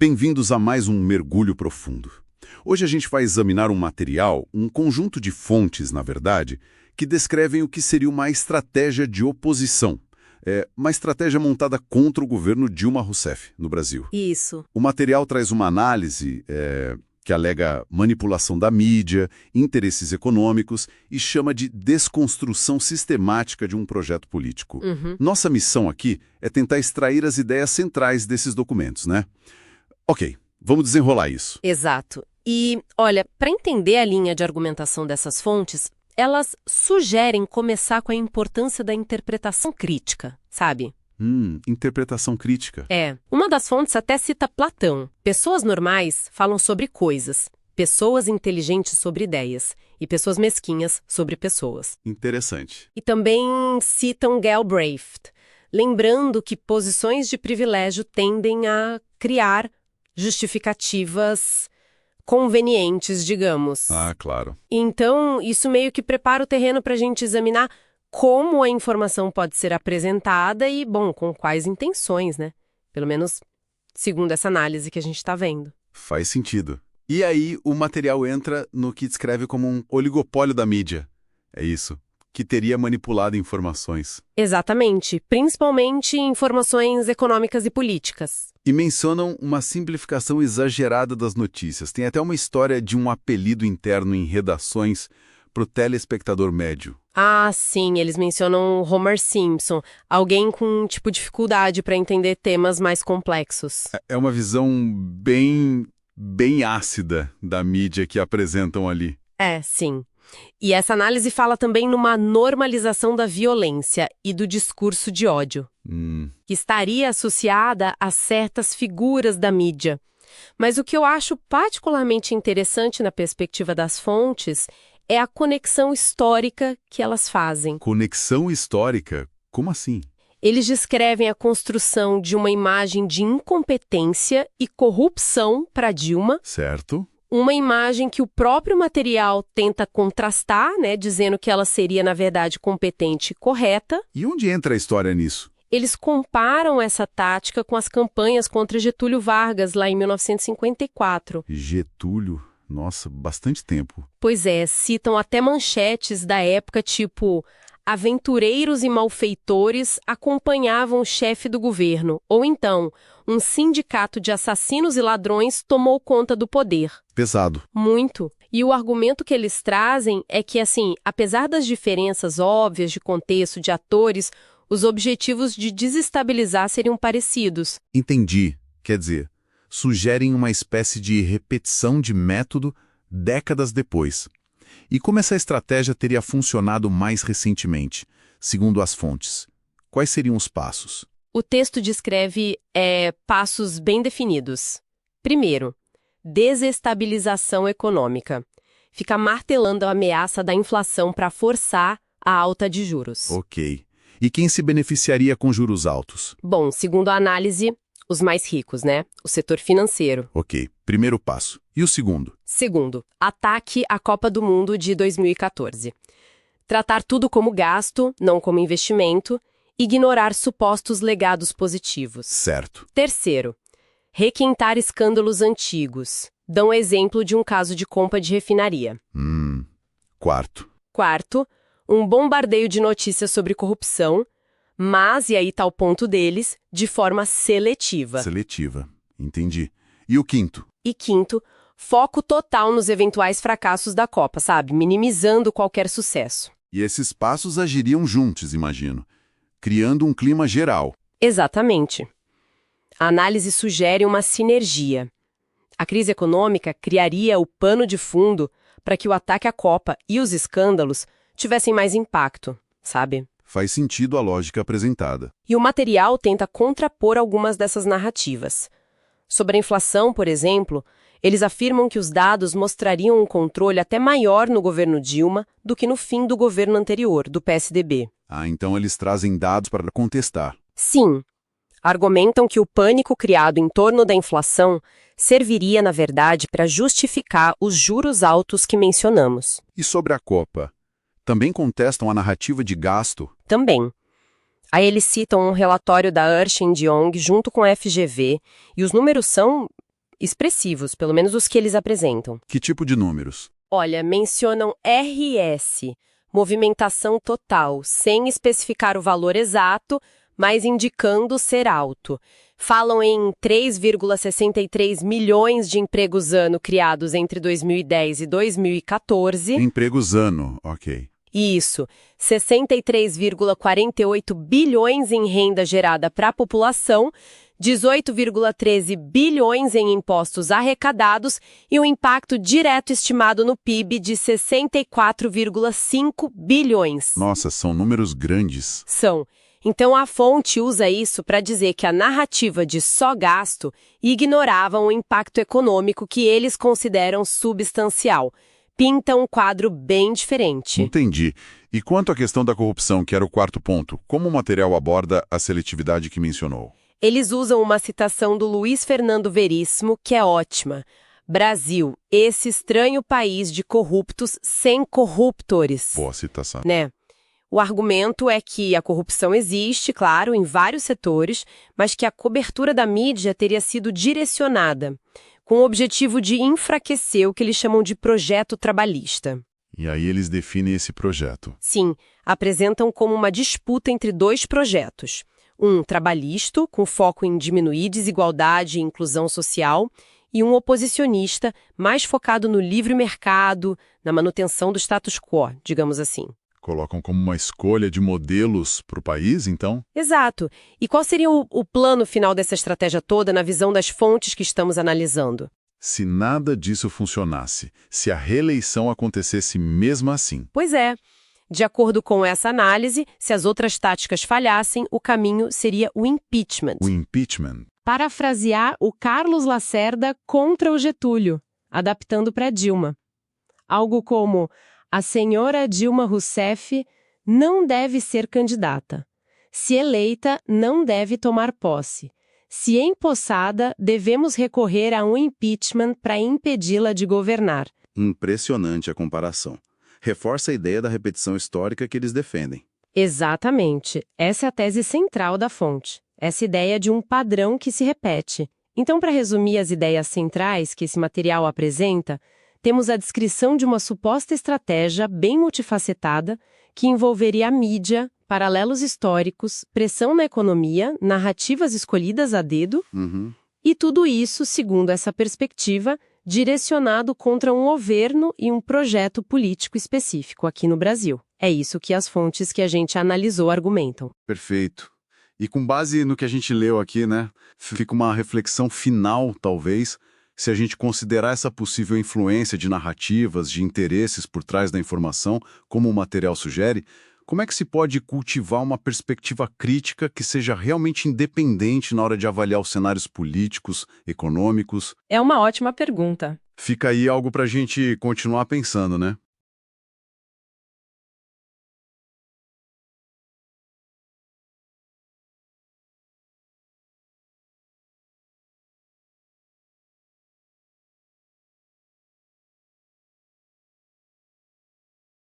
Bem-vindos a mais um Mergulho Profundo. Hoje a gente vai examinar um material, um conjunto de fontes, na verdade, que descrevem o que seria uma estratégia de oposição. Uma estratégia montada contra o governo Dilma Rousseff, no Brasil. Isso. O material traz uma análise que alega manipulação da mídia, interesses econômicos e chama de desconstrução sistemática de um projeto político. Nossa missão aqui é tentar extrair as ideias centrais desses documentos, né? Ok, vamos desenrolar isso. Exato. E, olha, para entender a linha de argumentação dessas fontes, elas sugerem começar com a importância da interpretação crítica, sabe? Interpretação crítica. Uma das fontes até cita Platão. Pessoas normais falam sobre coisas, pessoas inteligentes sobre ideias e pessoas mesquinhas sobre pessoas. Interessante. E também citam Galbraith, lembrando que posições de privilégio tendem a criar justificativas convenientes, digamos. Ah, claro. Então, isso meio que prepara o terreno para a gente examinar como a informação pode ser apresentada e, bom, com quais intenções, né? Pelo menos segundo essa análise que a gente está vendo. Faz sentido. E aí o material entra no que descreve como um oligopólio da mídia. É isso. Que teria manipulado informações. Exatamente. Principalmente informações econômicas e políticas. E mencionam uma simplificação exagerada das notícias. Tem até uma história de um apelido interno em redações para o telespectador médio. Ah, sim, eles mencionam Homer Simpson, alguém com, dificuldade para entender temas mais complexos. É uma visão bem ácida da mídia que apresentam ali. Sim. E essa análise fala também numa normalização da violência e do discurso de ódio, que estaria associada a certas figuras da mídia. Mas o que eu acho particularmente interessante na perspectiva das fontes é a conexão histórica que elas fazem. Conexão histórica? Como assim? Eles descrevem a construção de uma imagem de incompetência e corrupção para Dilma. Certo. Uma imagem que o próprio material tenta contrastar, né, dizendo que ela seria, na verdade, competente e correta. E onde entra a história nisso? Eles comparam essa tática com as campanhas contra Getúlio Vargas, lá em 1954. Getúlio? Nossa, bastante tempo. Pois é, citam até manchetes da época, tipo: aventureiros e malfeitores acompanhavam o chefe do governo. Ou então, um sindicato de assassinos e ladrões tomou conta do poder. Pesado. Muito. E o argumento que eles trazem é que, apesar das diferenças óbvias de contexto, de atores, os objetivos de desestabilizar seriam parecidos. Entendi. Quer dizer, sugerem uma espécie de repetição de método décadas depois. E como essa estratégia teria funcionado mais recentemente, segundo as fontes? Quais seriam os passos? O texto descreve passos bem definidos. Primeiro, desestabilização econômica. Fica martelando a ameaça da inflação para forçar a alta de juros. Ok. E quem se beneficiaria com juros altos? Bom, segundo a análise, os mais ricos, né? O setor financeiro. Ok. Primeiro passo. E o segundo? Segundo, ataque à Copa do Mundo de 2014. Tratar tudo como gasto, não como investimento. Ignorar supostos legados positivos. Certo. Terceiro, requentar escândalos antigos. Dão exemplo de um caso de compra de refinaria. Quarto. Quarto, um bombardeio de notícias sobre corrupção, mas, e aí tá o ponto deles, de forma seletiva. Seletiva. Entendi. E o quinto? E quinto, foco total nos eventuais fracassos da Copa, sabe? Minimizando qualquer sucesso. E esses passos agiriam juntos, imagino, criando um clima geral. Exatamente. A análise sugere uma sinergia. A crise econômica criaria o pano de fundo para que o ataque à Copa e os escândalos tivessem mais impacto, sabe? Faz sentido a lógica apresentada. E o material tenta contrapor algumas dessas narrativas. Sobre a inflação, por exemplo, eles afirmam que os dados mostrariam um controle até maior no governo Dilma do que no fim do governo anterior, do PSDB. Ah, então eles trazem dados para contestar. Sim. Argumentam que o pânico criado em torno da inflação serviria, na verdade, para justificar os juros altos que mencionamos. E sobre a Copa? Também contestam a narrativa de gasto? Também. Aí eles citam um relatório da Ernst & Young junto com a FGV, e os números são expressivos, pelo menos os que eles apresentam. Que tipo de números? Olha, mencionam RS, movimentação total, sem especificar o valor exato, mas indicando ser alto. Falam em 3,63 milhões de empregos ano criados entre 2010 e 2014. Empregos ano, ok. Isso, 63,48 bilhões em renda gerada para a população, 18,13 bilhões em impostos arrecadados e um impacto direto estimado no PIB de 64,5 bilhões. Nossa, são números grandes. São. Então a fonte usa isso para dizer que a narrativa de só gasto ignorava o impacto econômico que eles consideram substancial. Pinta um quadro bem diferente. Entendi. E quanto à questão da corrupção, que era o quarto ponto, como o material aborda a seletividade que mencionou? Eles usam uma citação do Luiz Fernando Veríssimo, que é ótima. Brasil, esse estranho país de corruptos sem corruptores. Boa citação. Né? O argumento é que a corrupção existe, claro, em vários setores, mas que a cobertura da mídia teria sido direcionada, com o objetivo de enfraquecer o que eles chamam de projeto trabalhista. E aí eles definem esse projeto. Sim, apresentam como uma disputa entre dois projetos. Um trabalhista, com foco em diminuir desigualdade e inclusão social, e um oposicionista, mais focado no livre mercado, na manutenção do status quo, digamos assim. Colocam como uma escolha de modelos para o país, então? Exato. E qual seria o plano final dessa estratégia toda na visão das fontes que estamos analisando? Se nada disso funcionasse, se a reeleição acontecesse mesmo assim. Pois é. De acordo com essa análise, se as outras táticas falhassem, o caminho seria o impeachment. O impeachment. Parafrasear o Carlos Lacerda contra o Getúlio, adaptando para Dilma. Algo como: a senhora Dilma Rousseff não deve ser candidata. Se eleita, não deve tomar posse. Se empossada, devemos recorrer a um impeachment para impedi-la de governar. Impressionante a comparação. Reforça a ideia da repetição histórica que eles defendem. Exatamente. Essa é a tese central da fonte. Essa ideia de um padrão que se repete. Então, para resumir as ideias centrais que esse material apresenta, temos a descrição de uma suposta estratégia bem multifacetada que envolveria a mídia, paralelos históricos, pressão na economia, narrativas escolhidas a dedo, e tudo isso, segundo essa perspectiva, direcionado contra um governo e um projeto político específico aqui no Brasil. É isso que as fontes que a gente analisou argumentam. Perfeito. E com base no que a gente leu aqui, né, fica uma reflexão final, talvez, se a gente considerar essa possível influência de narrativas, de interesses por trás da informação, como o material sugere, como é que se pode cultivar uma perspectiva crítica que seja realmente independente na hora de avaliar os cenários políticos, econômicos? É uma ótima pergunta. Fica aí algo para a gente continuar pensando, né?